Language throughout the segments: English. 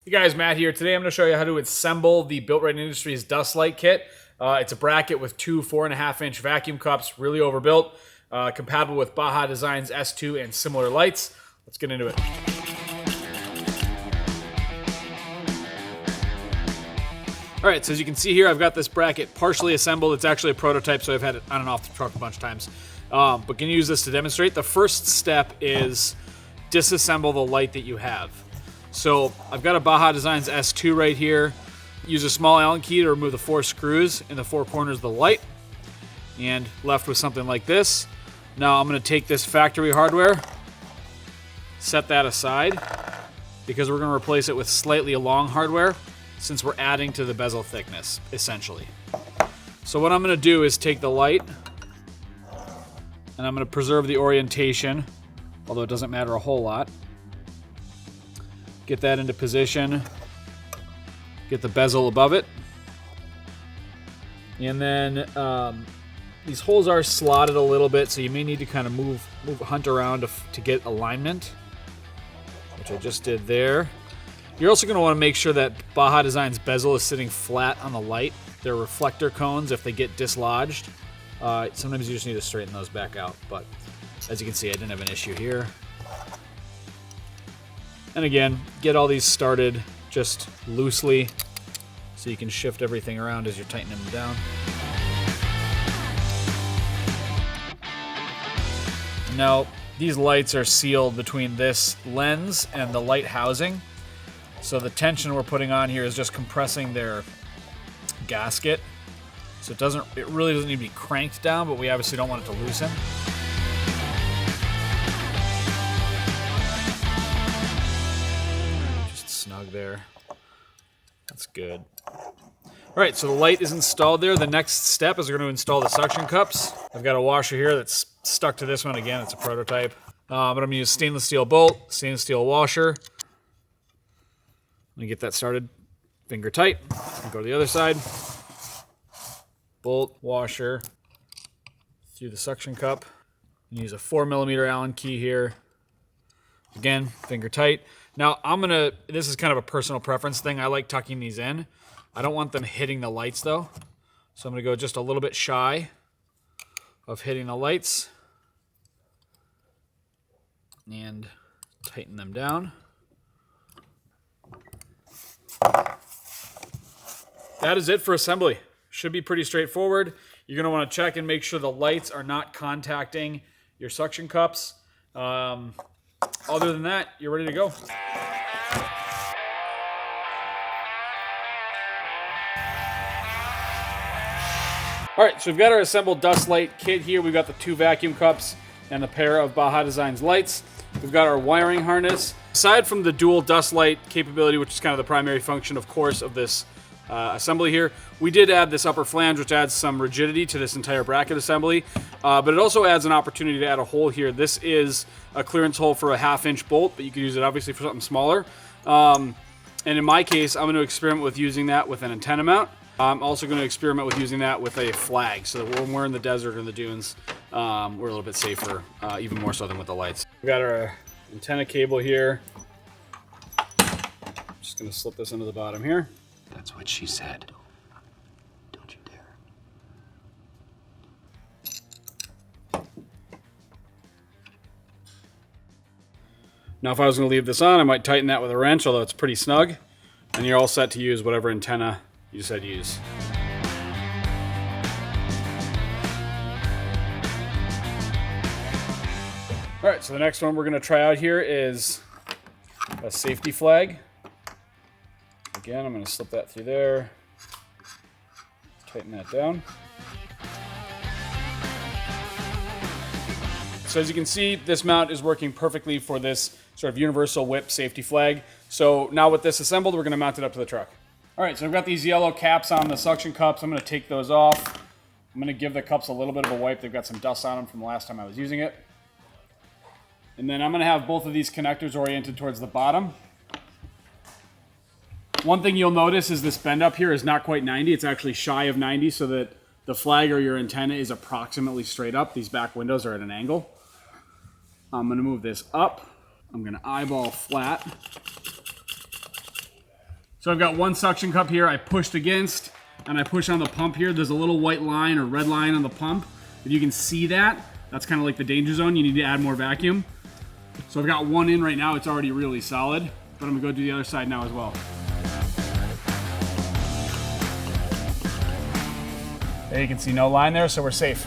Hey guys, Matt here. Today I'm going to show you how to assemble the BuiltRight Industries dust light kit. It's a bracket with two 4.5-inch vacuum cups, really overbuilt, compatible with Baja Designs S2 and similar lights. Let's get into it. All right, so as you can see here, I've got this bracket partially assembled. It's actually a prototype, so I've had it on and off the truck a bunch of times. But can use this to demonstrate. The first step is disassemble the light that you have. So I've got a Baja Designs S2 right here. Use a small Allen key to remove the 4 screws in the 4 corners of the light. And left with something like this. Now I'm going to take this factory hardware, set that aside, because we're going to replace it with slightly long hardware since we're adding to the bezel thickness, essentially. So what I'm going to do is take the light, and I'm going to preserve the orientation, although it doesn't matter a whole lot. Get that into position. Get the bezel above it. And then these holes are slotted a little bit, so you may need to kind of hunt around to get alignment, which I just did there. You're also going to want to make sure that Baja Designs bezel is sitting flat on the light. They're reflector cones. If they get dislodged, sometimes you just need to straighten those back out. But as you can see, I didn't have an issue here. And again, get all these started just loosely so you can shift everything around as you're tightening them down. Now, these lights are sealed between this lens and the light housing. So the tension we're putting on here is just compressing their gasket. So it really doesn't need to be cranked down, but we obviously don't want it to loosen. Snug there. That's good. All right, so the light is installed there. The next step is we're going to install the suction cups. I've got a washer here that's stuck to this one. Again, it's a prototype. But I'm going to use stainless steel bolt, stainless steel washer. Let me get that started. Finger tight. Go to the other side. Bolt, washer, through the suction cup. Use a 4mm Allen key here. Again, finger tight. Now, this is kind of a personal preference thing. I like tucking these in. I don't want them hitting the lights, though. So I'm going to go just a little bit shy of hitting the lights. And tighten them down. That is it for assembly. Should be pretty straightforward. You're going to want to check and make sure the lights are not contacting your suction cups. Other than that, you're ready to go. All right, so we've got our assembled dust light kit here. We've got the 2 vacuum cups and a pair of Baja Designs lights. We've got our wiring harness. Aside from the dual dust light capability, which is kind of the primary function, of course, of this assembly here, we did add this upper flange, which adds some rigidity to this entire bracket assembly, but it also adds an opportunity to add a hole here. This is a clearance hole for a 1/2-inch bolt, but you could use it obviously for something smaller. And in my case, I'm going to experiment with using that with an antenna mount. I'm also going to experiment with using that with a flag, so that when we're in the desert or in the dunes, we're a little bit safer, even more so than with the lights. We've got our antenna cable here. Just going to slip this into the bottom here. That's what she said. Don't you dare. Now, if I was going to leave this on, I might tighten that with a wrench, although it's pretty snug. And you're all set to use whatever antenna you said use. All right, so the next one we're going to try out here is a safety flag. Again, I'm going to slip that through there, tighten that down. So as you can see, this mount is working perfectly for this sort of universal whip safety flag. So now with this assembled, we're going to mount it up to the truck. All right, so I've got these yellow caps on the suction cups. I'm going to take those off. I'm going to give the cups a little bit of a wipe. They've got some dust on them from the last time I was using it. And then I'm going to have both of these connectors oriented towards the bottom. One thing you'll notice is this bend up here is not quite 90. It's actually shy of 90, so that the flag or your antenna is approximately straight up. These back windows are at an angle. I'm going to move this up. I'm going to eyeball flat. So I've got one suction cup here I pushed against, and I push on the pump here. There's a little white line or red line on the pump. If you can see that, that's kind of like the danger zone. You need to add more vacuum. So I've got one in right now. It's already really solid, but I'm gonna go do the other side now as well. There you can see no line there, so we're safe.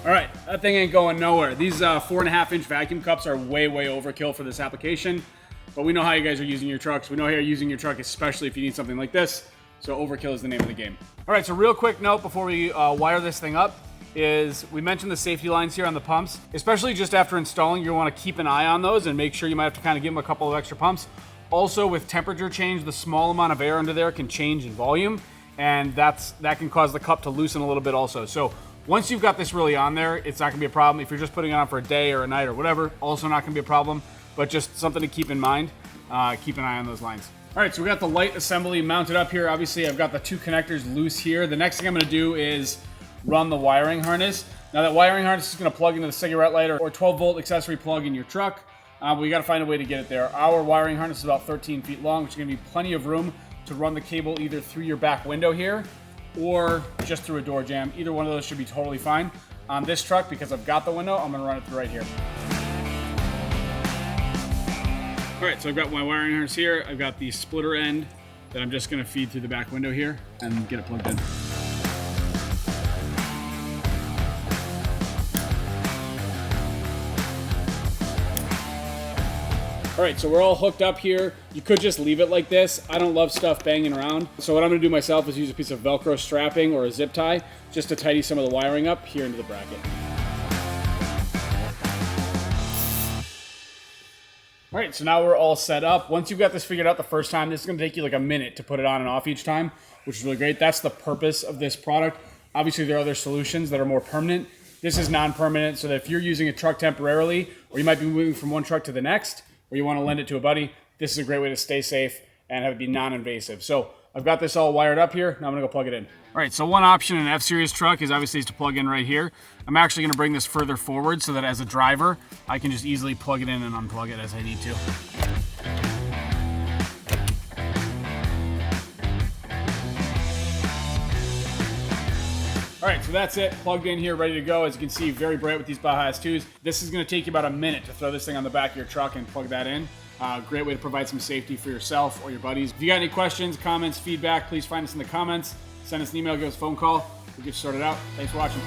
All right, that thing ain't going nowhere. These 4.5-inch vacuum cups are way overkill for this application, but we know how you guys are using your trucks. We know how you're using your truck, especially if you need something like this. So overkill is the name of the game. All right, so real quick note before we wire this thing up is we mentioned the safety lines here on the pumps, especially just after installing, you'll want to keep an eye on those and make sure you might have to kind of give them a couple of extra pumps. Also, with temperature change, the small amount of air under there can change in volume, and that can cause the cup to loosen a little bit also. So once you've got this really on there, it's not gonna be a problem. If you're just putting it on for a day or a night or whatever, also not gonna be a problem, but just something to keep in mind. Keep an eye on those lines. All right, so we got the light assembly mounted up here. Obviously, I've got the two connectors loose here. The next thing I'm gonna do is run the wiring harness. Now that wiring harness is gonna plug into the cigarette lighter or 12-volt accessory plug in your truck. But we gotta find a way to get it there. Our wiring harness is about 13 feet long, which is gonna be plenty of room to run the cable either through your back window here or just through a door jamb. Either one of those should be totally fine. On this truck, because I've got the window, I'm gonna run it through right here. All right, so I've got my wiring harness here. I've got the splitter end that I'm just gonna feed through the back window here and get it plugged in. All right, so we're all hooked up here. You could just leave it like this. I don't love stuff banging around. So what I'm gonna do myself is use a piece of Velcro strapping or a zip tie just to tidy some of the wiring up here into the bracket. All right, so now we're all set up. Once you've got this figured out the first time, this is gonna take you like a minute to put it on and off each time, which is really great. That's the purpose of this product. Obviously, there are other solutions that are more permanent. This is non-permanent, so that if you're using a truck temporarily, or you might be moving from one truck to the next, or you want to lend it to a buddy, this is a great way to stay safe and have it be non-invasive. So I've got this all wired up here. Now I'm gonna go plug it in. All right, so one option in an F-Series truck is obviously to plug in right here. I'm actually gonna bring this further forward so that as a driver, I can just easily plug it in and unplug it as I need to. All right, so that's it, plugged in here, ready to go. As you can see, very bright with these Baja S2s. This is gonna take you about a minute to throw this thing on the back of your truck and plug that in. Great way to provide some safety for yourself or your buddies. If you got any questions, comments, feedback, please find us in the comments. Send us an email, give us a phone call. We'll get you sorted out. Thanks for watching.